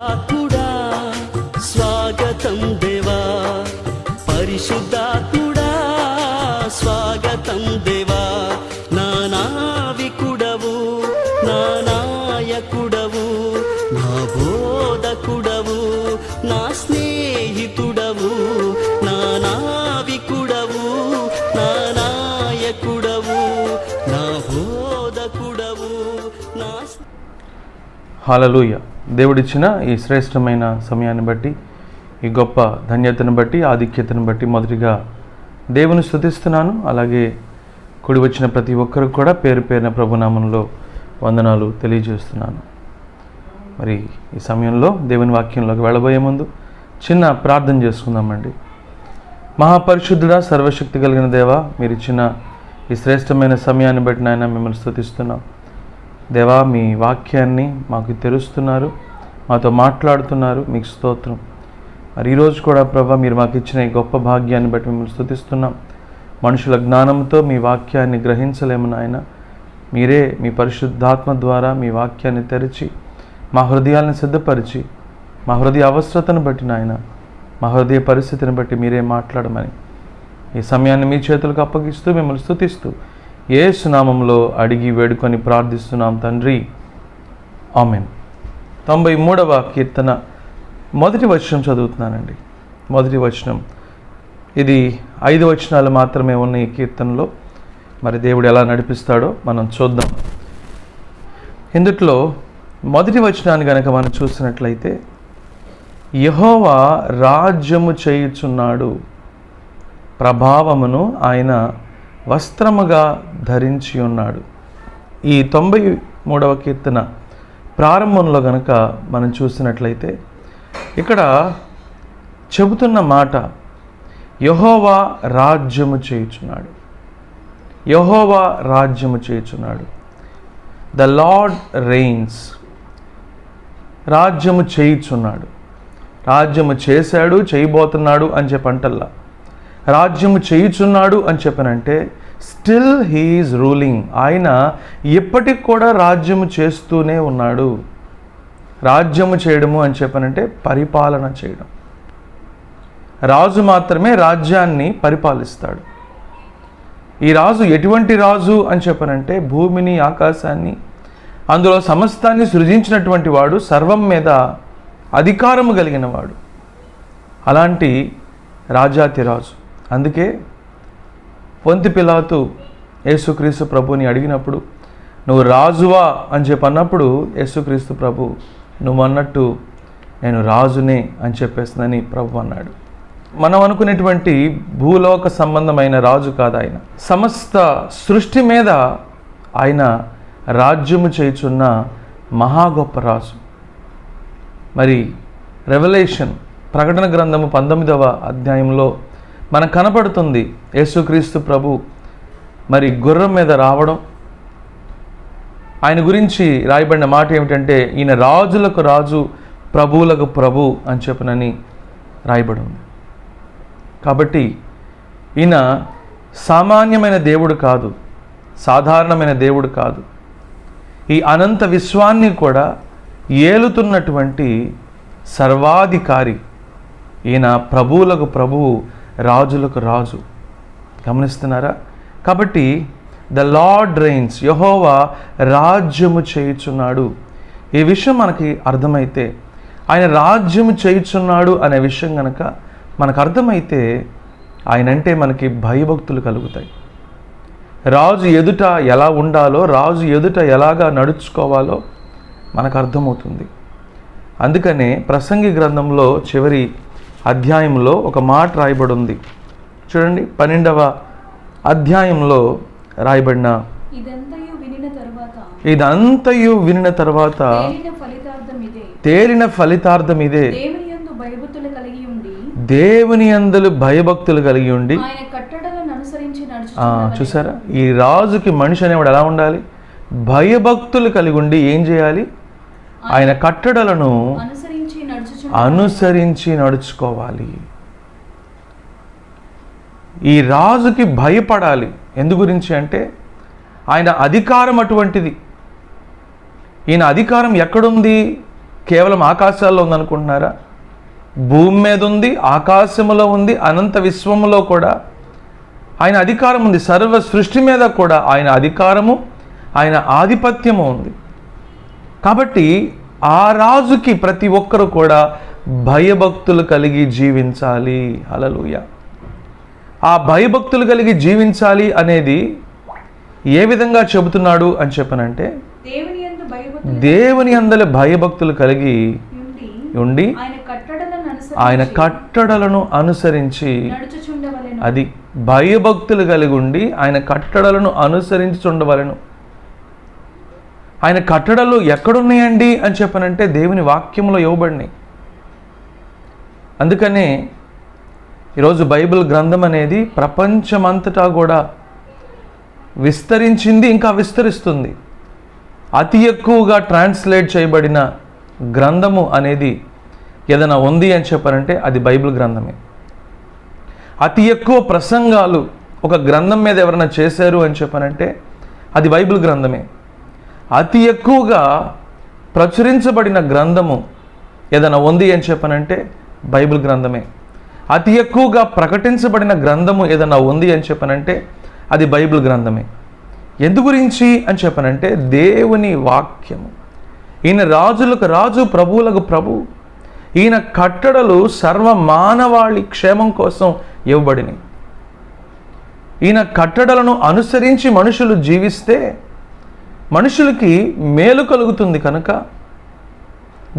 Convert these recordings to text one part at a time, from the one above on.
ఆత్ముడా స్వాగతం దేవా, పరిశుద్ధాత్ముడా స్వాగతం దేవా, నా నావికుడవు, నా నాయకుడవు, నా బోధకుడవు, నా స్నేహితుడవు, నా నావికుడవు, నా నాయకుడవు, నా బోధకుడవు, నా హల్లెలూయా. దేవుడిచ్చిన ఈ శ్రేష్టమైన సమయాన్ని బట్టి, ఈ గొప్ప ధన్యతను బట్టి, ఆధిక్యతను బట్టి మొదటిగా దేవుని స్తుతిస్తున్నాను. అలాగే కూడి వచ్చిన ప్రతి ఒక్కరికి కూడా పేరు పేరున ప్రభునామంలో వందనాలు తెలియజేస్తున్నాను. మరి ఈ సమయంలో దేవుని వాక్యంలోకి వెళ్ళబోయే ముందు చిన్న ప్రార్థన చేసుకుందామండి. మహాపరిశుద్ధుడా, సర్వశక్తి కలిగిన దేవా, మీరు ఇచ్చిన ఈ శ్రేష్టమైన సమయాన్ని బట్టి నాయన మిమ్మల్ని స్తుతిస్తున్నాం. దేవా, మీ వాక్యాన్ని మాకు తెరుస్తున్నారు, మాతో మాట్లాడుతున్నారు, మీకు స్తోత్రం. మరి ఈరోజు కూడా ప్రభా, మీరు మాకు ఇచ్చిన ఈ గొప్ప భాగ్యాన్ని బట్టి మిమ్మల్ని స్తుతిస్తున్నాం. మనుషుల జ్ఞానంతో మీ వాక్యాన్ని గ్రహించలేము నాయన. మీరే మీ పరిశుద్ధాత్మ ద్వారా మీ వాక్యాన్ని తెరిచి మా హృదయాలను సిద్ధపరిచి, మా హృదయ అవసరతను బట్టి నాయన, మా హృదయ పరిస్థితిని బట్టి మీరే మాట్లాడమని ఈ సమయాన్ని మీ చేతులకు అప్పగిస్తూ మిమ్మల్ని స్తుతిస్తూ యేసు నామములో అడిగి వేడుకొని ప్రార్థిస్తున్నాం తండ్రి, ఆమేన్. 93వ కీర్తన మొదటి వచనం చదువుతున్నానండి. మొదటి వచనం, ఇది 5 వచనాలు మాత్రమే ఉన్న ఈ కీర్తనలో. మరి దేవుడు ఎలా నడిపిస్తాడో మనం చూద్దాం. ఇందుట్లో మొదటి వచనాన్ని కనుక మనం చూసినట్లయితే, యెహోవా రాజ్యము చేయుచున్నాడు, ప్రభావమును ఆయన వస్త్రముగా ధరించి ఉన్నాడు. ఈ 93వ కీర్తన ప్రారంభంలో గనక మనం చూసినట్లయితే ఇక్కడ చెబుతున్న మాట, యెహోవా రాజ్యము చేయుచున్నాడు, యెహోవా రాజ్యము చేయుచున్నాడు. The Lord reigns. రాజ్యము చేయుచున్నాడు, రాజ్యము చేశాడు, చేయబోతున్నాడు అని చెప్పంటల్లా. రాజ్యము చేయుచున్నాడు అని చెప్పనంటే స్టిల్ హీ ఈజ్ రూలింగ్. ఆయన ఇప్పటికి కూడా రాజ్యము చేస్తూనే ఉన్నాడు. రాజ్యము చేయడము అని చెప్పనంటే పరిపాలన చేయడం. రాజు మాత్రమే రాజ్యాన్ని పరిపాలిస్తాడు. ఈ రాజు ఎటువంటి రాజు అని చెప్పనంటే భూమిని, ఆకాశాన్ని, అందులో సమస్తాన్ని సృజించినటువంటి వాడు, సర్వం మీద అధికారము కలిగిన వాడు. అలాంటి రాజాతి రాజు. అందుకే పొంతి పిలాతు యేసుక్రీస్తు ప్రభుని అడిగినప్పుడు, నువ్వు రాజువా అని చెప్పన్నప్పుడు యేసుక్రీస్తు ప్రభు, నువ్వు అన్నట్టు నేను రాజునే అని చెప్పేస్తుందని ప్రభు అన్నాడు. మనం అనుకునేటువంటి భూలోక సంబంధమైన రాజు కాదు ఆయన. సమస్త సృష్టి మీద ఆయన రాజ్యము చేయుచున్న మహా గొప్ప రాజు. మరి రెవల్యూషన్, ప్రకటన గ్రంథము 19వ అధ్యాయంలో మనకు కనపడుతుంది యేసుక్రీస్తు ప్రభు మరి గుర్రం మీద రావడం. ఆయన గురించి రాయబడిన మాట ఏమిటంటే, ఈయన రాజులకు రాజు, ప్రభువులకు ప్రభు అని చెప్పనని రాయబడి ఉంది. కాబట్టి ఈయన సామాన్యమైన దేవుడు కాదు, సాధారణమైన దేవుడు కాదు. ఈ అనంత విశ్వాన్ని కూడా ఏలుతున్నటువంటి సర్వాధికారి ఈయన. ప్రభువులకు ప్రభువు, రాజులకు రాజు. గమనిస్తున్నారా? కాబట్టి ద లార్డ్ రెయిన్స్, యెహోవా రాజ్యము చేయుచున్నాడు. ఈ విషయం మనకి అర్థమైతే, ఆయన రాజ్యము చేయుచున్నాడు అనే విషయం కనుక మనకు అర్థమైతే, ఆయనంటే మనకి భయభక్తులు కలుగుతాయి. రాజు ఎదుట ఎలా ఉండాలో, రాజు ఎదుట ఎలాగా నడుచుకోవాలో మనకు అర్థమవుతుంది. అందుకనే ప్రసంగి గ్రంథంలో చివరి అధ్యాయంలో ఒక మాట రాయబడి ఉంది. చూడండి, 12వ అధ్యాయంలో రాయబడిన, ఇదంతయు వినిన తర్వాత తేలిన ఫలితార్థం ఇదే, దేవుని యందు భయభక్తులు కలిగి ఉండి. చూసారా, ఈ రాజుకి మనిషి అనేవాడు ఎలా ఉండాలి? భయభక్తులు కలిగి ఉండి ఏం చేయాలి? ఆయన కట్టడలను అనుసరించి నడుచుకోవాలి. ఈ రాజుకి భయపడాలి. ఎందు గురించి అంటే ఆయన అధికారం అటువంటిది. ఈయన అధికారం ఎక్కడుంది? కేవలం ఆకాశాల్లో ఉందనుకుంటున్నారా? భూమి మీద ఉంది, ఆకాశములో ఉంది, అనంత విశ్వములో కూడా ఆయన అధికారం ఉంది. సర్వ సృష్టి మీద కూడా ఆయన అధికారము, ఆయన ఆధిపత్యము ఉంది. కాబట్టి ఆ రాజుకి ప్రతి ఒక్కరు కూడా భయభక్తులు కలిగి జీవించాలి. హల్లెలూయా. ఆ భయభక్తులు కలిగి జీవించాలి అనేది ఏ విధంగా చెబుతున్నాడు అని చెప్పనంటే, దేవుని యందలి భయభక్తులు కలిగి ఉండి ఆయన కట్టడలను అనుసరించి, అది భయభక్తులు కలిగి ఉండి ఆయన కట్టడలను అనుసరించి ఉండవలెను. ఆయన కట్టడలు ఎక్కడున్నాయండి అని చెప్పనంటే దేవుని వాక్యంలో ఇవ్వబడినాయి. అందుకనే ఈరోజు బైబిల్ గ్రంథం అనేది ప్రపంచమంతటా కూడా విస్తరించింది, ఇంకా విస్తరిస్తుంది. అతి ఎక్కువగా ట్రాన్స్లేట్ చేయబడిన గ్రంథము అనేది ఏదైనా ఉంది అని చెప్పారంటే అది బైబిల్ గ్రంథమే. అతి ఎక్కువ ప్రసంగాలు ఒక గ్రంథం మీద ఎవరైనా చేశారు అని చెప్పానంటే అది బైబిల్ గ్రంథమే. అతి ఎక్కువగా ప్రచురించబడిన గ్రంథము ఏదైనా ఉంది అని చెప్పానంటే బైబిల్ గ్రంథమే. అతి ఎక్కువగా ప్రకటించబడిన గ్రంథము ఏదైనా ఉంది అని చెప్పానంటే అది బైబిల్ గ్రంథమే. ఎందు గురించి అని చెప్పానంటే దేవుని వాక్యము. ఈయన రాజులకు రాజు, ప్రభువులకు ప్రభు. ఈయన కట్టడలు సర్వ మానవాళి క్షేమం కోసం ఇవ్వబడినాయి. ఈయన కట్టడలను అనుసరించి మనుషులు జీవిస్తే మనుషులకి మేలు కలుగుతుంది. కనుక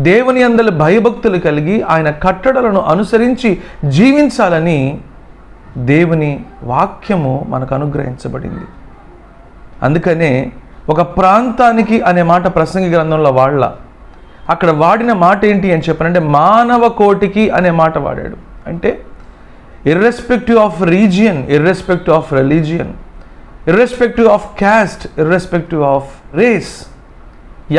దేవుని యందలి భయభక్తులు కలిగి ఆయన కట్టడలను అనుసరించి జీవించాలని దేవుని వాక్యము మనకు అనుగ్రహించబడింది. అందుకనే ఒక ప్రాంతానికి అనే మాట ప్రసంగి గ్రంథంలో వాళ్ళ అక్కడ వాడిన మాట ఏంటి అని చెప్పారంటే మానవ కోటికి అనే మాట వాడాడు. అంటే irrespective of region, irrespective of religion, irrespective of caste, irrespective of race,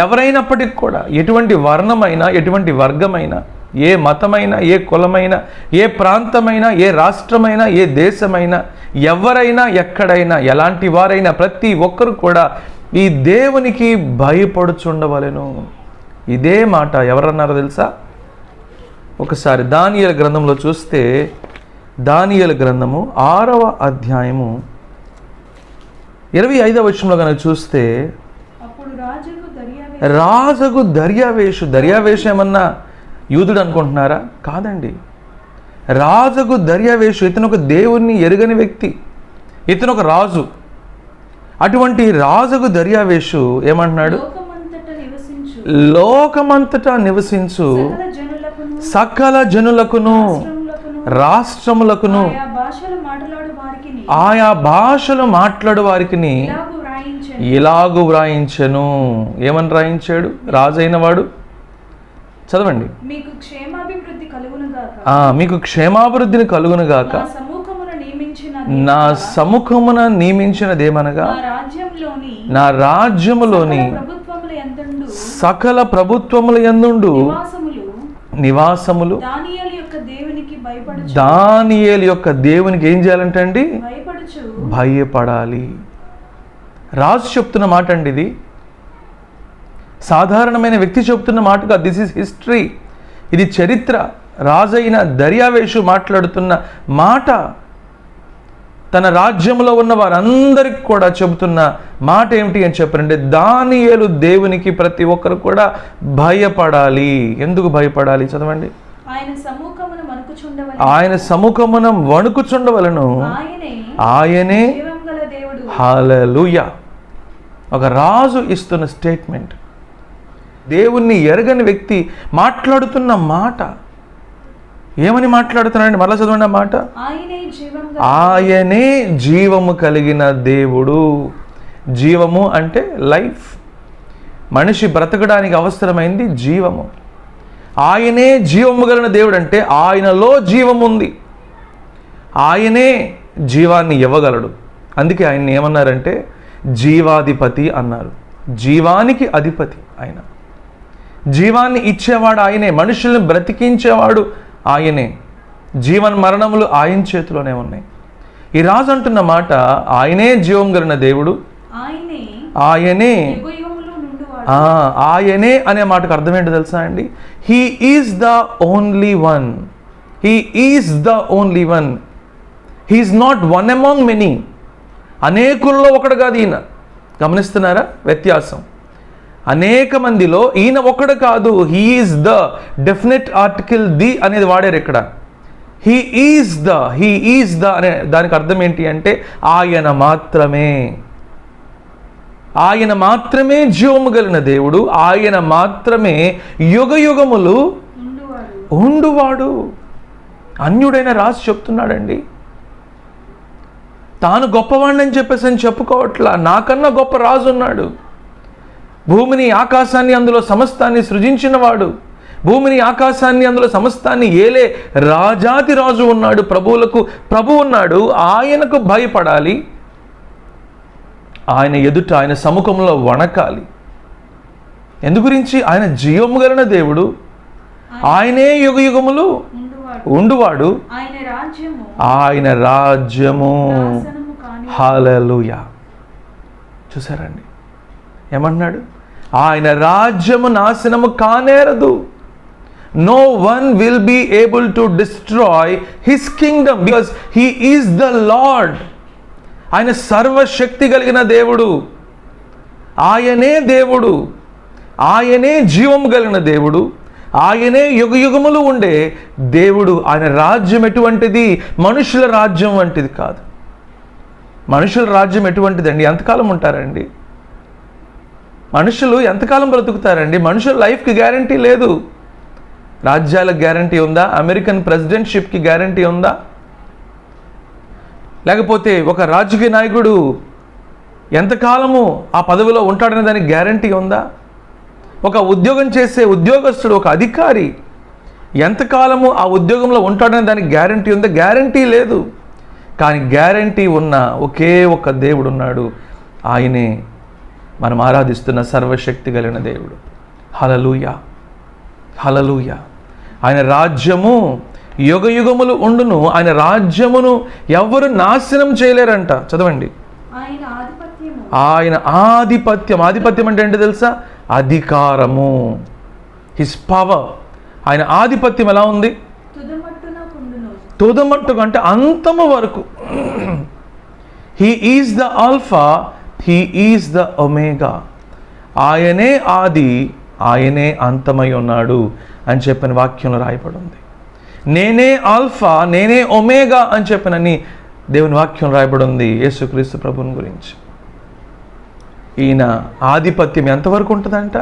ఎవరైనప్పటికీ కూడా ఎటువంటి వర్ణమైనా, ఎటువంటి వర్గమైనా, ఏ మతమైనా, ఏ కులమైనా, ఏ ప్రాంతమైనా, ఏ రాష్ట్రమైనా, ఏ దేశమైనా, ఎవరైనా, ఎక్కడైనా, ఎలాంటి వారైనా ప్రతి ఒక్కరు కూడా ఈ దేవునికి భయపడుచుండవలెను. ఇదే మాట ఎవరన్నారో తెలుసా? ఒకసారి దానియేలు గ్రంథంలో చూస్తే, దానియేలు గ్రంథము 6వ అధ్యాయము 25వ వచనంలో కనుక చూస్తే, రాజుకు దర్యావేషు. దర్యావేషు ఏమన్నా యూదుడు అనుకుంటున్నారా? కాదండి. రాజుకు దర్యావేషు ఇతను ఒక దేవుణ్ణి ఎరుగని వ్యక్తి, ఇతను ఒక రాజు. అటువంటి రాజుకు దర్యావేషు ఏమంటున్నాడు? లోకమంతటా నివసించు సకల జనులకును రాష్ట్రములకును ఆయా భాషలు మాట్లాడు వారికి ఇలాగు వ్రాయించెను. ఏమని రాయించాడు రాజైన వాడు? చదవండి. మీకు క్షేమాభివృద్ధిని కలుగునుగాక నా సముఖమున నియమించినదేమనగా నా రాజ్యములోని సకల ప్రభుత్వముల యందుండు నివాసములు. దానియేలు యొక్క దేవునికి ఏం చేయాలంటే అండి? భయపడాలి. రాజు చెప్తున్న మాట అండి ఇది. సాధారణమైన వ్యక్తి చెప్తున్న మాటగా దిస్ ఈజ్ హిస్టరీ, ఇది చరిత్ర. రాజైన దర్యావేషు మాట్లాడుతున్న మాట తన రాజ్యంలో ఉన్న వారందరికి కూడా చెబుతున్న మాట ఏమిటి అని చెప్పారంటే దానియేలు దేవునికి ప్రతి ఒక్కరు కూడా భయపడాలి. ఎందుకు భయపడాలి? చదవండి. ఆయన సముఖమున వణుకుచుండవలను, ఆయనే. హల్లెలూయా. ఒక రాజు ఇస్తున్న స్టేట్మెంట్, దేవుణ్ణి ఎరగని వ్యక్తి మాట్లాడుతున్న మాట. ఏమని మాట్లాడుతున్నాడండి? మరలా చదవండి ఆ మాట. ఆయనే జీవము కలిగిన దేవుడు. జీవము అంటే లైఫ్. మనిషి బ్రతకడానికి అవసరమైంది జీవము. ఆయనే జీవము కలిగిన దేవుడు అంటే ఆయనలో జీవం ఉంది. ఆయనే జీవాన్ని ఇవ్వగలడు. అందుకే ఆయన్ని ఏమన్నారంటే జీవాధిపతి అన్నారు. జీవానికి అధిపతి ఆయన. జీవాన్ని ఇచ్చేవాడు ఆయనే, మనుషుల్ని బ్రతికించేవాడు ఆయనే. జీవన్ మరణములు ఆయన చేతిలోనే ఉన్నాయి. ఈ రాజు అంటున్న మాట ఆయనే జీవం కలిగిన దేవుడు, ఆయనే ఆయనే అనే మాటకు అర్థం ఏంటో తెలుసా అండి? He is the only one. He is the only one. He is not one among many. అనేకుల్లో ఒకడు కాదు ఈయన. గమనిస్తున్నారా వ్యత్యాసం? అనేక మందిలో ఈయన ఒకడు కాదు. He is the, definite article the అనేది వాడారు ఇక్కడ. హీ ఈజ్ ద అనే దానికి అర్థం ఏంటి అంటే ఆయన మాత్రమే. ఆయన మాత్రమే జీవము కలిగిన దేవుడు. ఆయన మాత్రమే యుగ యుగములు ఉండువాడు. అన్యుడైన రాజు చెప్తున్నాడండి. తాను గొప్పవాడిని అని చెప్పేసి అని చెప్పుకోవట్లా. నాకన్నా గొప్ప రాజు ఉన్నాడు. భూమిని ఆకాశాన్ని అందులో సమస్తాన్ని సృజించినవాడు. భూమిని ఆకాశాన్ని అందులో సమస్తాన్ని ఏలే రాజాతి రాజు ఉన్నాడు. ప్రభువులకు ప్రభు ఉన్నాడు. ఆయనకు భయపడాలి. ఆయన ఎదుట, ఆయన సముఖంలో వణకాలి. ఎందు గురించి? ఆయన జీవము కలిగిన దేవుడు. ఆయనే యుగ యుగములు ఉండువాడు. ఆయన రాజ్యము. హల్లెలూయా. చూసారండి ఏమన్నాడు? ఆయన రాజ్యము నాశనము కానేరదు. No one will be able to destroy his kingdom because he is the Lord. ఆయన సర్వశక్తి కలిగిన దేవుడు. ఆయనే దేవుడు. ఆయనే జీవం కలిగిన దేవుడు. ఆయనే యుగ యుగములు ఉండే దేవుడు. ఆయన రాజ్యం ఎటువంటిది? మనుషుల రాజ్యం వంటిది కాదు. మనుషుల రాజ్యం ఎటువంటిదండి? ఎంతకాలం ఉంటారండి? మనుషులు ఎంతకాలం బ్రతుకుతారండి? మనుషుల లైఫ్కి గ్యారంటీ లేదు. రాజ్యాలకు గ్యారంటీ ఉందా? అమెరికన్ ప్రెసిడెంట్షిప్కి గ్యారంటీ ఉందా? లేకపోతే ఒక రాజకీయ నాయకుడు ఎంతకాలము ఆ పదవిలో ఉంటాడనే దానికి గ్యారంటీ ఉందా? ఒక ఉద్యోగం చేసే ఉద్యోగస్తుడు, ఒక అధికారి ఎంతకాలము ఆ ఉద్యోగంలో ఉంటాడనే దానికి గ్యారంటీ ఉందా? గ్యారంటీ లేదు. కానీ గ్యారంటీ ఉన్న ఒకే ఒక దేవుడు ఉన్నాడు. ఆయనే మనం ఆరాధిస్తున్న సర్వశక్తి కలిగిన దేవుడు. హల్లెలూయా, హల్లెలూయా. ఆయన రాజ్యము యుగ యుగములు ఉండును. ఆయన రాజ్యమును ఎవరు నాశనం చేయలేరంట. చదవండి. ఆయన ఆధిపత్యం. ఆధిపత్యం అంటే ఏంటో తెలుసా? అధికారము. His power. ఆయన ఆధిపత్యం ఎలా ఉంది? తుదమట్టుకు అంటే అంతము వరకు. He is the alpha, he is the omega. ఆయనే ఆది, ఆయనే అంతమై ఉన్నాడు అని చెప్పిన వాక్యంలో రాయబడి ఉంది. నేనే ఆల్ఫా, నేనే ఒమేగా అని చెప్పినని దేవుని వాక్యం రాయబడి ఉంది యేసుక్రీస్తు ప్రభుని గురించి. ఈయన ఆధిపత్యం ఎంతవరకు ఉంటుందంట?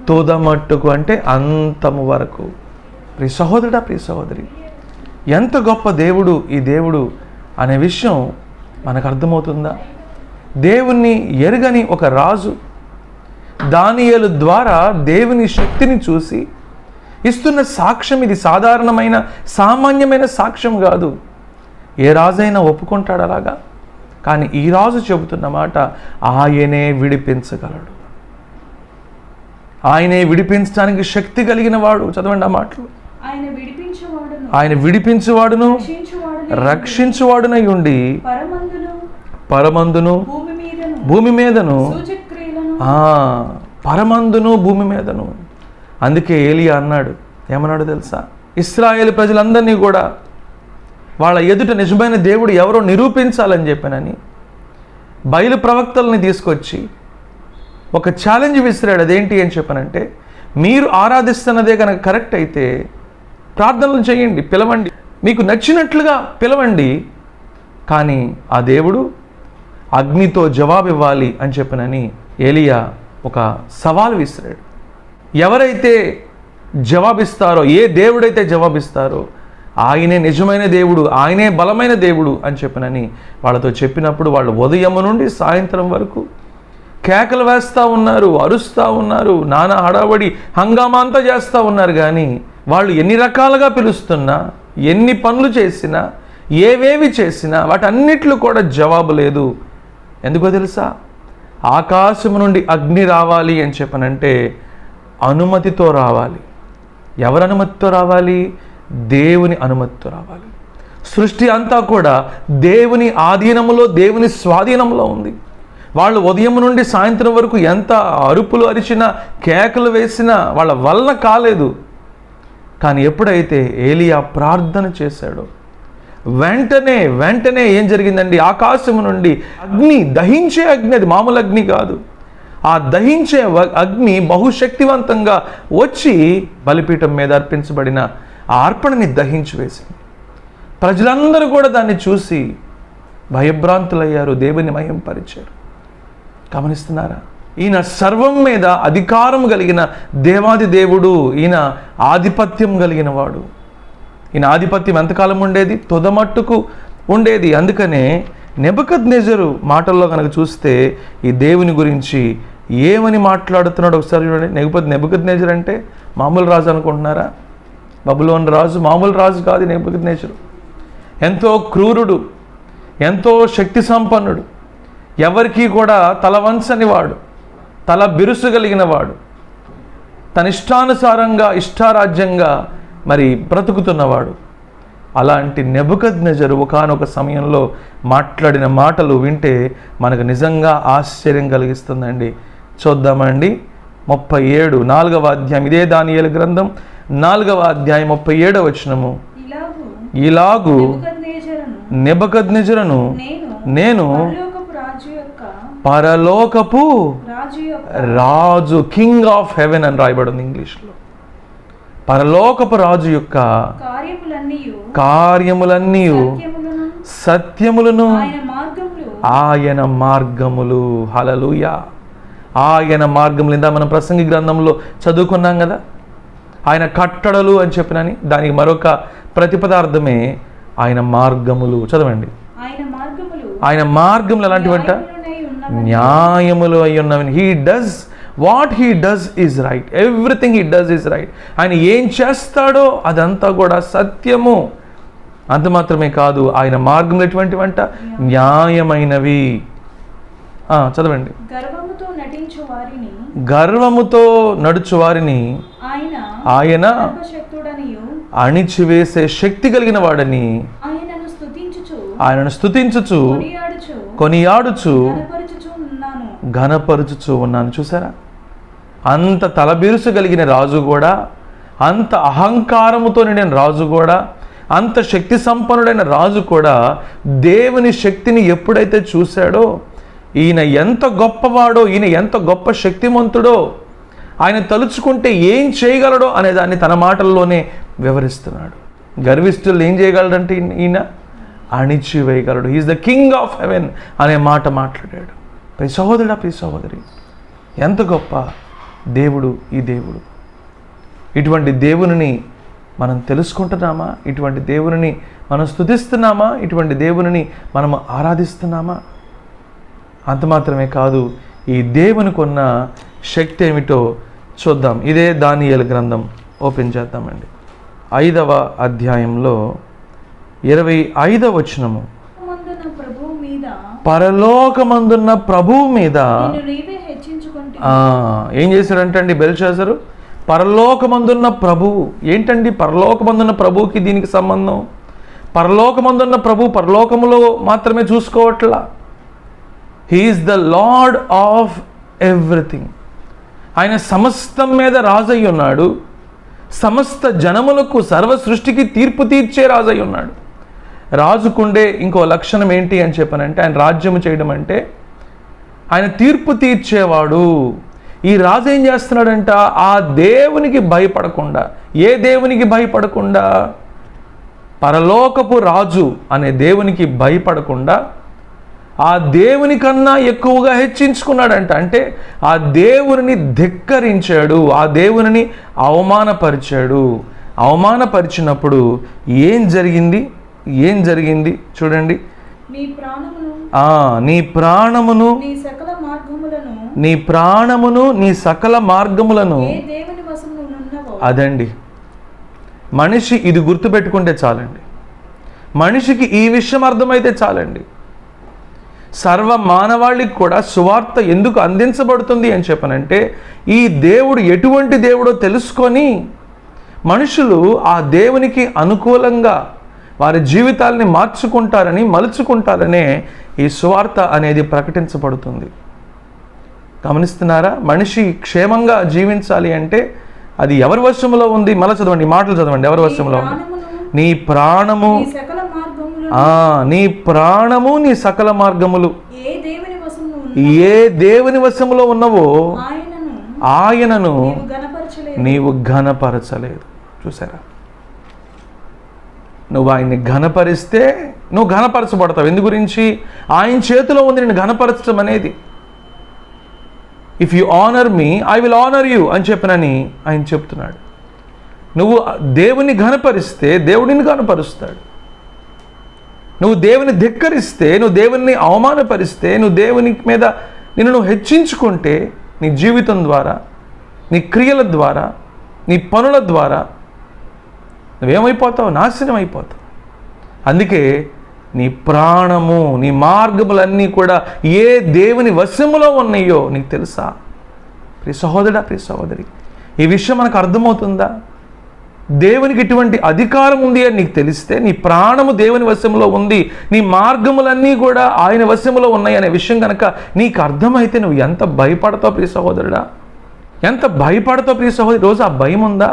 తుదమట్టుకు అంటే అంతము వరకు. ప్రియ సహోదరుడా, ప్రియ సహోదరి, ఎంత గొప్ప దేవుడు ఈ దేవుడు అనే విషయం మనకు అర్థమవుతుందా? దేవుణ్ణి ఎరుగని ఒక రాజు దానియేలు ద్వారా దేవుని శక్తిని చూసి ఇస్తున్న సాక్ష్యం ఇది సాధారణమైన సామాన్యమైన సాక్ష్యం కాదు. ఏ రాజైనా ఒప్పుకుంటాడు అలాగా? కానీ ఈ రాజు చెబుతున్న మాట, ఆయనే విడిపించగలడు. ఆయనే విడిపించడానికి శక్తి కలిగిన వాడు. చదవండి ఆ మాటలు. ఆయన విడిపించువాడును రక్షించువాడునై ఉండి పరమందును భూమి మీదను, పరమందును భూమి మీదను. అందుకే ఏలియా అన్నాడు, ఏమన్నాడు తెలుసా? ఇశ్రాయేలు ప్రజలందరినీ కూడా వాళ్ళ ఎదుట నిజమైన దేవుడు ఎవరో నిరూపించాలని చెప్పానని బయలు ప్రవక్తల్ని తీసుకొచ్చి ఒక ఛాలెంజ్ విసిరాడు. అదేంటి అని చెప్పానంటే, మీరు ఆరాధిస్తున్నదే కనుక కరెక్ట్ అయితే ప్రార్థనలు చేయండి, పిలవండి, మీకు నచ్చినట్లుగా పిలవండి, కానీ ఆ దేవుడు అగ్నితో జవాబు ఇవ్వాలి అని చెప్పనని ఏలియా ఒక సవాల్ విసిరాడు. ఎవరైతే జవాబిస్తారో, ఏ దేవుడైతే జవాబిస్తారో ఆయనే నిజమైన దేవుడు, ఆయనే బలమైన దేవుడు అని చెప్పనని వాళ్ళతో చెప్పినప్పుడు వాళ్ళు ఉదయం నుండి సాయంత్రం వరకు కేకలు వేస్తూ ఉన్నారు, అరుస్తూ ఉన్నారు, నానా హడావడి హంగామా అంతా చేస్తూ ఉన్నారు. కానీ వాళ్ళు ఎన్ని రకాలుగా పిలుస్తున్నా, ఎన్ని పనులు చేసినా, ఏవేవి చేసినా వాటన్నిట్లో కూడా జవాబు లేదు. ఎందుకో తెలుసా? ఆకాశము నుండి అగ్ని రావాలి అని చెప్పనంటే అనుమతితో రావాలి. ఎవరి అనుమతితో రావాలి? దేవుని అనుమతితో రావాలి. సృష్టి అంతా కూడా దేవుని ఆధీనంలో, దేవుని స్వాధీనంలో ఉంది. వాళ్ళు ఉదయం నుండి సాయంత్రం వరకు ఎంత అరుపులు అరిచినా కేకలు వేసినా వాళ్ళ వల్ల కాలేదు. కానీ ఎప్పుడైతే ఏలియా ప్రార్థన చేశాడో వెంటనే ఏం జరిగిందండి? ఆకాశము నుండి అగ్ని, దహించే అగ్ని, అది మామూలు అగ్ని కాదు, ఆ దహించే అగ్ని బహుశక్తివంతంగా వచ్చి బలిపీఠం మీద అర్పించబడిన ఆ అర్పణని దహించి వేసింది. ప్రజలందరూ కూడా దాన్ని చూసి భయభ్రాంతులయ్యారు, దేవుని మహింపరిచారు. గమనిస్తున్నారా? ఈయన సర్వం మీద అధికారం కలిగిన దేవాది దేవుడు, ఈయన ఆధిపత్యం కలిగిన వాడు. ఈయన ఆధిపత్యం ఎంతకాలం ఉండేది? తుదమట్టుకు ఉండేది. అందుకనే నెబుకద్నెజరు మాటల్లో కనుక చూస్తే ఈ దేవుని గురించి ఏమని మాట్లాడుతున్నాడు ఒకసారి చూడండి. నెబుకద్నెజరు అంటే మామూలు రాజు అనుకుంటున్నారా? బబులోను రాజు మామూలు రాజు కాదు. నెబుకద్నెజరు ఎంతో క్రూరుడు, ఎంతో శక్తి సంపన్నుడు, ఎవరికీ కూడా తల వంచని వాడు, తల బిరుసు కలిగిన వాడు, తన ఇష్టానుసారంగా ఇష్టారాజ్యంగా మరి బ్రతుకుతున్నవాడు. అలాంటి నెబుకద్నెజరు ఒకానొక సమయంలో మాట్లాడిన మాటలు వింటే మనకు నిజంగా ఆశ్చర్యం కలిగిస్తుందండి. చూద్దామండి. 37 4వ అధ్యాయం, ఇదే దానియేలు గ్రంథం 4వ అధ్యాయం 37వ వచనము. ఇలాగు నెబుకద్నెజరును నేను పరలోకపు రాజు, కింగ్ ఆఫ్ హెవెన్ అని రాయబడింది ఇంగ్లీష్లో. పరలోకపు రాజు యొక్క కార్యములన్నీ సత్యములను, ఆయన మార్గములు. హల్లెలూయా. ఆయన మార్గములు. ఇందా మనం ప్రసంగి గ్రంథంలో చదువుకున్నాం కదా, ఆయన కట్టడలు అని చెప్పినని. దానికి మరొక ప్రతిపదార్థమే ఆయన మార్గములు. చదవండి. ఆయన మార్గములు ఎలాంటివంట? న్యాయములు అయి ఉన్నవి. He does what he does is right. Everything he does is right. ఆయన ఏం చేస్తాడో అదంతా కూడా సత్యము. అంత మాత్రమే కాదు, ఆయన మార్గములు ఎటువంటివంట? న్యాయమైనవి. చదవండి. గర్వముతో నడుచు వారిని ఆయన అణిచివేసే శక్తి కలిగిన వాడని ఆయనను స్తుతించుచు కొనియాడుచు ఘనపరుచుచు ఉన్నాను. చూసారా? అంత తలబిరుసు కలిగిన రాజు కూడా, అంత అహంకారముతో నిండిన రాజు కూడా, అంత శక్తి సంపన్నుడైన రాజు కూడా దేవుని శక్తిని ఎప్పుడైతే చూశాడో, ఈయన ఎంత గొప్పవాడో, ఈయన ఎంత గొప్ప శక్తిమంతుడో, ఆయన తలుచుకుంటే ఏం చేయగలడో అనే దాన్ని తన మాటల్లోనే వివరిస్తున్నాడు. గర్విష్ఠులు ఏం చేయగలడంటే ఈయన అణిచివేయగలడు. He is the king of heaven అనే మాట మాట్లాడాడు. ప్రియ సహోదరుడా, ప్రియ సహోదరి, ఎంత గొప్ప దేవుడు ఈ దేవుడు. ఇటువంటి దేవునిని మనం తెలుసుకుంటున్నామా? ఇటువంటి దేవునిని మనం స్తుతిస్తున్నామా? ఇటువంటి దేవునిని మనం ఆరాధిస్తున్నామా? అంత మాత్రమే కాదు, ఈ దేవునికి ఉన్న శక్తి ఏమిటో చూద్దాం. ఇదే దానియేలు గ్రంథం ఓపెన్ చేద్దామండి. 5వ అధ్యాయంలో 25వ వచనము. పరలోకమందున్న ప్రభువు మీద ఏం చేశాడంటండి బెల్షాజరు? పరలోకమందున్న ప్రభువు. ఏంటండి పరలోకమందున్న ప్రభువుకి దీనికి సంబంధం? పరలోకమందున్న ప్రభు పరలోకములో మాత్రమే చూసుకోవట్లా. He is the Lord of everything. ఆయన సమస్తం మీద రాజై ఉన్నాడు. సమస్త జనములకు, సర్వ సృష్టికి తీర్పు తీర్చే రాజై ఉన్నాడు. రాజుకుండే ఇంకో లక్షణం ఏంటి అని చెప్పనంటే, ఆయన రాజ్యము చేయడం అంటే ఆయన తీర్పు తీర్చేవాడు. ఈ రాజు ఏం చేస్తున్నాడంట? ఆ దేవునికి భయపడకుండా, ఏ దేవునికి భయపడకుండా? పరలోకపు రాజు అనే దేవునికి భయపడకుండా ఆ దేవుని కన్నా ఎక్కువగా హెచ్చించుకున్నాడంట. అంటే ఆ దేవుని ధిక్కరించాడు, ఆ దేవుని అవమానపరిచాడు. అవమానపరిచినప్పుడు ఏం జరిగింది? చూడండి. నీ ప్రాణమును నీ సకల మార్గములను. అదండి, మనిషి ఇది గుర్తుపెట్టుకుంటే చాలండి. మనిషికి ఈ విషయం అర్థమైతే చాలండి. సర్వ మానవాళికి కూడా సువార్త ఎందుకు అందించబడుతుంది అని చెప్పనంటే, ఈ దేవుడు ఎటువంటి దేవుడో తెలుసుకొని మనుషులు ఆ దేవునికి అనుకూలంగా వారి జీవితాలని మలుచుకుంటారనే ఈ సువార్త అనేది ప్రకటించబడుతుంది. గమనిస్తున్నారా? మనిషి క్షేమంగా జీవించాలి అంటే అది ఎవరి వశంలో ఉంది? మళ్ళీ చదవండి, మాటలు చదవండి. ఎవరి వశంలో ఉంది? నీ ప్రాణము, నీ ప్రాణము, నీ సకల మార్గములు ఏ దేవుని వశంలో ఉన్నవో ఆయనను నీవు ఘనపరచలేదు. చూసారా? నువ్వు ఆయన్ని ఘనపరిస్తే నువ్వు ఘనపరచబడతావు. ఎందు గురించి? ఆయన చేతిలో ఉంది నేను ఘనపరచడం అనేది. If you honour me I will honour you అని చెప్పినని ఆయన చెప్తున్నాడు. నువ్వు దేవుని ఘనపరిస్తే దేవుడిని ఘనపరుస్తాడు. నువ్వు దేవుని ధిక్కరిస్తే, నువ్వు దేవుని అవమానపరిస్తే, నువ్వు దేవుని మీద నువ్వు హెచ్చించుకుంటే నీ జీవితం ద్వారా, నీ క్రియల ద్వారా, నీ పనుల ద్వారా నువ్వేమైపోతావు? నాశనం అయిపోతావు. అందుకే నీ ప్రాణము, నీ మార్గములన్నీ కూడా ఏ దేవుని వశములో ఉన్నాయో నీకు తెలుసా? ప్రియ సహోదరుడా, ప్రియ సహోదరి, ఈ విషయం మనకు అర్థమవుతుందా? దేవునికి ఇటువంటి అధికారం ఉంది అని నీకు తెలిస్తే, నీ ప్రాణము దేవుని వశంలో ఉంది, నీ మార్గములన్నీ కూడా ఆయన వశంలో ఉన్నాయి అనే విషయం కనుక నీకు అర్థమైతే నువ్వు ఎంత భయపడతావు ప్రియ సహోదరుడా, ఎంత భయపడతావు ప్రియ సహోదరి. రోజు ఆ భయం ఉందా?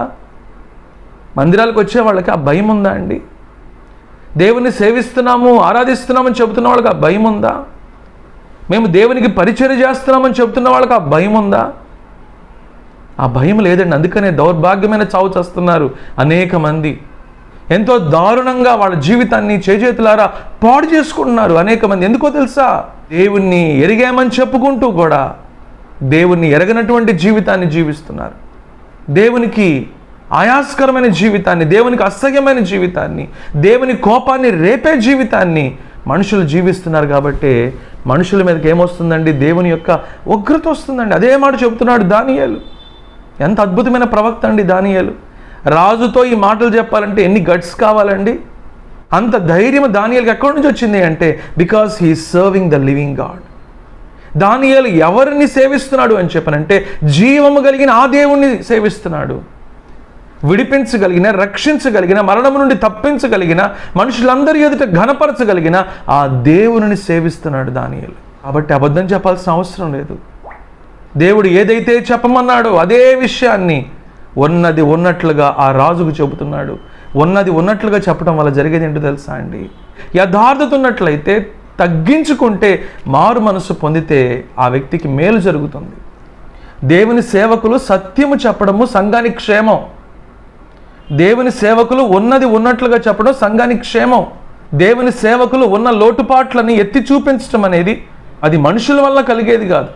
మందిరాలకు వచ్చే వాళ్ళకి ఆ భయం ఉందా అండి? దేవుని సేవిస్తున్నాము, ఆరాధిస్తున్నామని చెబుతున్న వాళ్ళకి ఆ భయం ఉందా? మేము దేవునికి పరిచర్య చేస్తున్నామని చెబుతున్న వాళ్ళకి ఆ భయం ఉందా? ఆ భయం లేదండి. అందుకనే దౌర్భాగ్యమైన చావు చేస్తున్నారు అనేక మంది. ఎంతో దారుణంగా వాళ్ళ జీవితాన్ని చేతులారా పాడు చేసుకుంటున్నారు అనేక మంది. ఎందుకో తెలుసా? దేవుణ్ణి ఎరిగామని చెప్పుకుంటూ కూడా దేవుణ్ణి ఎరగనటువంటి జీవితాన్ని జీవిస్తున్నారు. దేవునికి ఆయాస్కరమైన జీవితాన్ని, దేవునికి అసహ్యమైన జీవితాన్ని, దేవుని కోపాన్ని రేపే జీవితాన్ని మనుషులు జీవిస్తున్నారు. కాబట్టి మనుషుల మీదకి ఏమొస్తుందండి? దేవుని యొక్క ఉగ్రత వస్తుందండి. అదే మాట చెబుతున్నాడు దానియేలు. ఎంత అద్భుతమైన ప్రవక్త అండి దానియేలు. రాజుతో ఈ మాటలు చెప్పాలంటే ఎన్ని గట్స్ కావాలండి? అంత ధైర్యం దానియేలుకి ఎక్కడి నుంచి వచ్చింది అంటే because he is serving the living God. దానియేలు ఎవరిని సేవిస్తున్నాడు అని చెప్పనంటే జీవము కలిగిన ఆ దేవుణ్ణి సేవిస్తున్నాడు. విడిపించగలిగిన, రక్షించగలిగిన, మరణం నుండి తప్పించగలిగిన, మనుషులందరి ఎదుట ఘనపరచగలిగిన ఆ దేవుని సేవిస్తున్నాడు దానియేలు. కాబట్టి అబద్ధం చెప్పాల్సిన అవసరం లేదు. దేవుడు ఏదైతే చెప్పమన్నాడో అదే విషయాన్ని ఉన్నది ఉన్నట్లుగా ఆ రాజుకు చెబుతున్నాడు. ఉన్నది ఉన్నట్లుగా చెప్పడం వల్ల జరిగేది ఏంటో తెలుసా అండి? యథార్థత ఉన్నట్లయితే, తగ్గించుకుంటే, మారు మనసు పొందితే ఆ వ్యక్తికి మేలు జరుగుతుంది. దేవుని సేవకులు సత్యము చెప్పడము సంఘానికి క్షేమం. దేవుని సేవకులు ఉన్నది ఉన్నట్లుగా చెప్పడం సంఘానికి క్షేమం. దేవుని సేవకులు ఉన్న లోటుపాట్లని ఎత్తి చూపించడం అనేది అది మనుషుల వల్ల కలిగేది కాదు.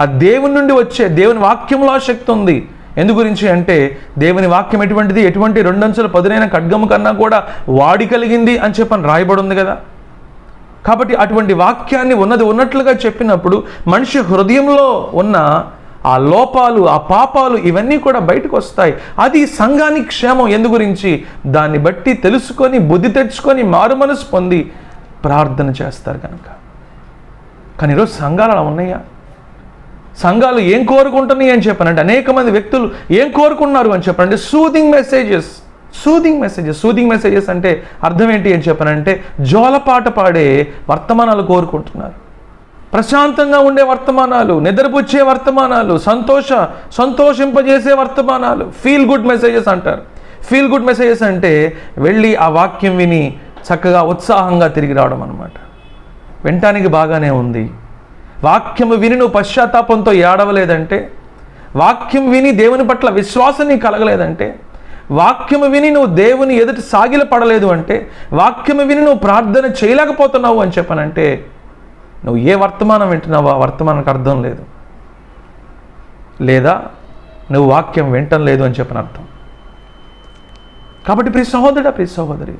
ఆ దేవుని నుండి వచ్చే, దేవుని వాక్యంలో ఆ శక్తి ఉంది. ఎందు గురించి అంటే దేవుని వాక్యం ఎటువంటిది? ఎటువంటి 2 అంచుల పదునైన ఖడ్గము కన్నా కూడా వాడి కలిగింది అని చెప్పని రాయబడి ఉంది కదా. కాబట్టి అటువంటి వాక్యాన్ని ఉన్నది ఉన్నట్లుగా చెప్పినప్పుడు మనిషి హృదయంలో ఉన్న ఆ లోపాలు, ఆ పాపాలు ఇవన్నీ కూడా బయటకు వస్తాయి. అది సంఘానికి క్షేమం. ఎందు గురించి? దాన్ని బట్టి తెలుసుకొని, బుద్ధి తెచ్చుకొని, మారు మనసు పొంది ప్రార్థన చేస్తారు కనుక. కానీ ఈరోజు సంఘాలు అలా ఉన్నాయా? సంఘాలు ఏం కోరుకుంటున్నాయి అని చెప్పానంటే, అనేక మంది వ్యక్తులు ఏం కోరుకున్నారు అని చెప్పానంటే సూదింగ్ మెసేజెస్. సూదింగ్ మెసేజెస్ అంటే అర్థం ఏంటి అని చెప్పానంటే జోలపాట పాడే వర్తమానాలు కోరుకుంటున్నారు. ప్రశాంతంగా ఉండే వర్తమానాలు, నిద్రపుచ్చే వర్తమానాలు, సంతోషింపజేసే వర్తమానాలు, ఫీల్ గుడ్ మెసేజెస్ అంటారు. ఫీల్ గుడ్ మెసేజెస్ అంటే వెళ్ళి ఆ వాక్యం విని చక్కగా ఉత్సాహంగా తిరిగి రావడం అన్నమాట. వినటానికి బాగానే ఉంది. వాక్యము విని నువ్వు పశ్చాత్తాపంతో ఏడవలేదంటే, వాక్యం విని దేవుని పట్ల విశ్వాసం నీకు కలగలేదంటే, వాక్యము విని నువ్వు దేవుని ఎదుటి సాగిల పడలేదు అంటే, వాక్యము విని నువ్వు ప్రార్థన చేయలేకపోతున్నావు అని చెప్పనంటే నువ్వు ఏ వర్తమానం వింటున్నావో ఆ వర్తమానానికి అర్థం లేదు, లేదా నువ్వు వాక్యం వింటం లేదు అని చెప్పని అర్థం. కాబట్టి ప్రియ సహోదరుడా, ప్రియ సహోదరి,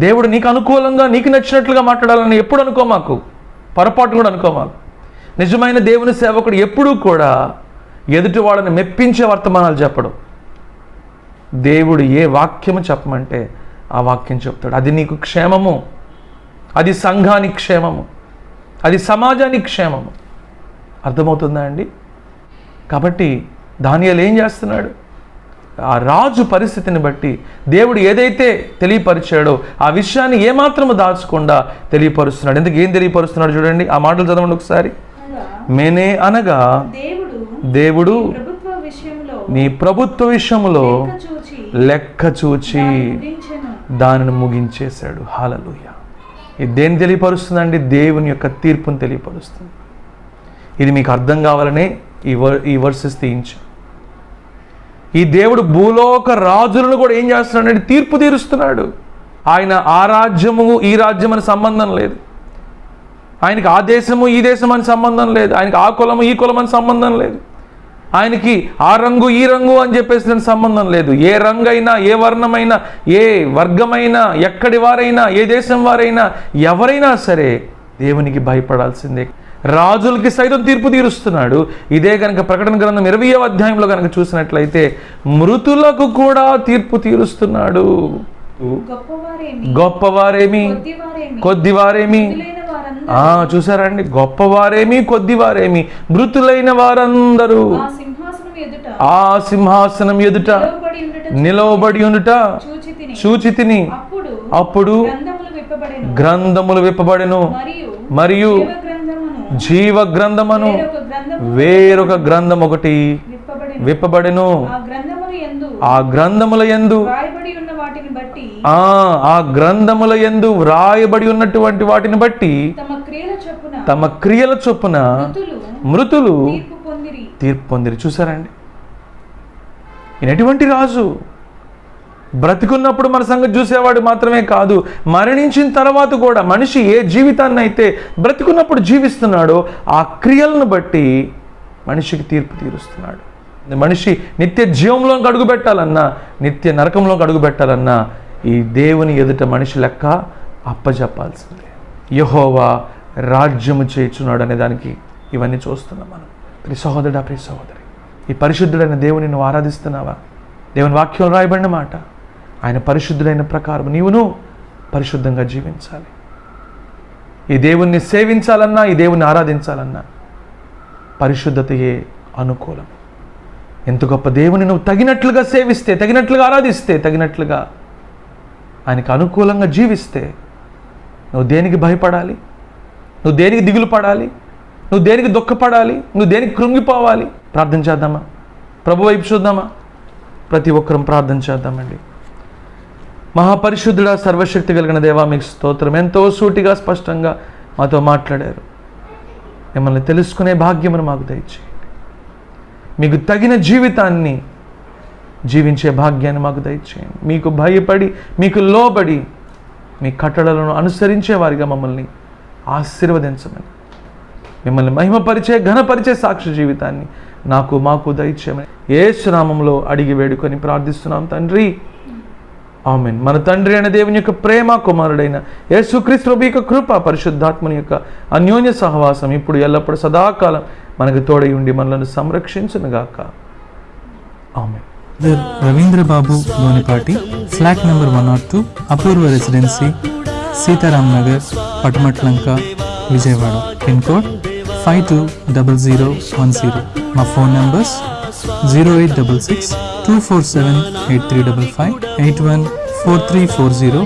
దేవుడు నీకు అనుకూలంగా, నీకు నచ్చినట్లుగా మాట్లాడాలని ఎప్పుడు అనుకో మాకు. పొరపాటు కూడా అనుకో మాకు. నిజమైన దేవుని సేవకుడు ఎప్పుడూ కూడా ఎదుటి వాళ్ళని మెప్పించే వర్తమానాలు చెప్పడు. దేవుడు ఏ వాక్యము చెప్పమంటే ఆ వాక్యం చెప్తాడు. అది నీకు క్షేమము, అది సంఘానికి క్షేమము, అది సమాజానికి క్షేమము. అర్థమవుతుందా అండి? కాబట్టి దానియేలు ఏం చేస్తున్నాడు? ఆ రాజు పరిస్థితిని బట్టి దేవుడు ఏదైతే తెలియపరిచాడో ఆ విషయాన్ని ఏమాత్రము దాచకుండా తెలియపరుస్తున్నాడు. ఎందుకు ఏం తెలియపరుస్తున్నాడు చూడండి. ఆ మాటలు చదవండి ఒకసారి. మేనే అనగా దేవుడు నీ ప్రభుత్వ విషయంలో లెక్క చూచి దానిని ముగించేశాడు. హల్లెలూయా. ఇది దేన్ని తెలియపరుస్తుందండి? దేవుని యొక్క తీర్పును తెలియపరుస్తుంది. ఇది మీకు అర్థం కావాలనే ఈ వర్సెస్ తీయించు. ఈ దేవుడు భూలోక రాజులను కూడా ఏం చేస్తున్నాడంటే తీర్పు తీరుస్తున్నాడు. ఆయన ఆ రాజ్యము ఈ రాజ్యం అని సంబంధం లేదు. ఆయనకి ఆ దేశము ఈ దేశం అని సంబంధం లేదు. ఆయనకి ఆ కులము ఈ కులం అని సంబంధం లేదు. ఆయనకి ఆ రంగు ఈ రంగు అని చెప్పేసి సంబంధం లేదు. ఏ రంగైనా, ఏ వర్ణమైనా, ఏ వర్గమైనా, ఎక్కడి వారైనా, ఏ దేశం వారైనా, ఎవరైనా సరే దేవునికి భయపడాల్సిందే. రాజులకి సైతం తీర్పు తీరుస్తున్నాడు. ఇదే కనుక ప్రకటన గ్రంథం 20వ అధ్యాయంలో కనుక చూసినట్లయితే మృతులకు కూడా తీర్పు తీరుస్తున్నాడు. గొప్పవారేమి కొద్దివారేమి, చూసారండి, గొప్పవారేమి కొద్దివారేమి, మృతులైన వారందరూ ఆ సింహాసనం ఎదుట నిలవబడి ఉండుట చూచి తిని అప్పుడు గ్రంథములు విప్పబడెను, మరియు జీవ గ్రంథమును వేరొక గ్రంథం ఒకటి విప్పబడెను. ఆ గ్రంథముల యందు వ్రాయబడి ఉన్నటువంటి వాటిని బట్టి తమ క్రియల చొప్పున మృతులు తీర్పు పొందిరి. చూసారండి, ఈయన ఎటువంటి రాజు? బ్రతికున్నప్పుడు మన సంగతి చూసేవాడు మాత్రమే కాదు, మరణించిన తర్వాత కూడా మనిషి ఏ జీవితాన్ని అయితే బ్రతికున్నప్పుడు జీవిస్తున్నాడో ఆ క్రియలను బట్టి మనిషికి తీర్పు తీరుస్తున్నాడు. మనిషి నిత్య జీవంలోకి అడుగు పెట్టాలన్నా, నిత్య నరకంలోకి అడుగు పెట్టాలన్నా ఈ దేవుని ఎదుట మనిషి లెక్క అప్పజెప్పాల్సిందే. యెహోవా రాజ్యము చేయుచున్నాడు అనే దానికి ఇవన్నీ చూస్తున్నాం మనం. ప్రియ సహోదరుడా, ప్రియ సహోదరి, ఈ పరిశుద్ధుడైన దేవుని నువ్వు ఆరాధిస్తున్నావా? దేవుని వాక్యం రాయబడిన మాట, ఆయన పరిశుద్ధుడైన ప్రకారం నీవును పరిశుద్ధంగా జీవించాలి. ఈ దేవుణ్ణి సేవించాలన్నా, ఈ దేవుణ్ణి ఆరాధించాలన్నా పరిశుద్ధతయే అనుకూలం. ఎంత గొప్ప దేవుని నువ్వు తగినట్లుగా సేవిస్తే, తగినట్లుగా ఆరాధిస్తే, తగినట్లుగా ఆయనకు అనుకూలంగా జీవిస్తే నువ్వు దేనికి భయపడాలి? నువ్వు దేనికి దిగులు పడాలి? నువ్వు దేనికి దుఃఖపడాలి? నువ్వు దేనికి కృంగిపోవాలి? ప్రార్థన చేద్దామా? ప్రభు వైపు చూద్దామా? ప్రతి ఒక్కరం ప్రార్థన చేద్దామండి. మహాపరిశుద్ధుడా, సర్వశక్తి కలిగిన దేవా, మీకు స్తోత్రం. ఎంతో సూటిగా స్పష్టంగా మాతో మాట్లాడారు. మిమ్మల్ని తెలుసుకునే భాగ్యమును మాకు దయచేయండి. మీకు తగిన జీవితాన్ని జీవించే భాగ్యాన్ని మాకు దయచేయండి. మీకు భయపడి, మీకు లోబడి, మీ కట్టడలను అనుసరించే వారిగా మమ్మల్ని ఆశీర్వదించమని, మిమ్మల్ని మహిమపరిచే, ఘనపరిచే సాక్షి జీవితాన్ని నాకు మాకు దయచేయమని యేసు నామములో అడిగి వేడుకొని ప్రార్థిస్తున్నాం తండ్రి, ఆమేన్. మన తండ్రి అయిన దేవుని యొక్క ప్రేమ, కుమారుడైన యేసుక్రీస్తు ప్రభువు యొక్క కృప, పరిశుద్ధాత్మని యొక్క అన్యోన్య సహవాసం ఇప్పుడు ఎల్లప్పుడూ సదాకాలం మనకు తోడై ఉండి మనలను సంరక్షించునుగాక. Amen. Ravindra Babu Lonipati, flat number 102, Apoorva residency, Sitaram Nagar, Patamatlanka, Vijayawada. Pin code 520010. మా ఫోన్ నంబర్స్ 0866 247 8355, 814340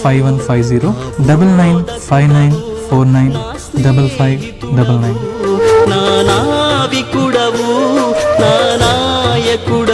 5150, 9959495599. నా నావికుడవు, నా నాయకుడవు.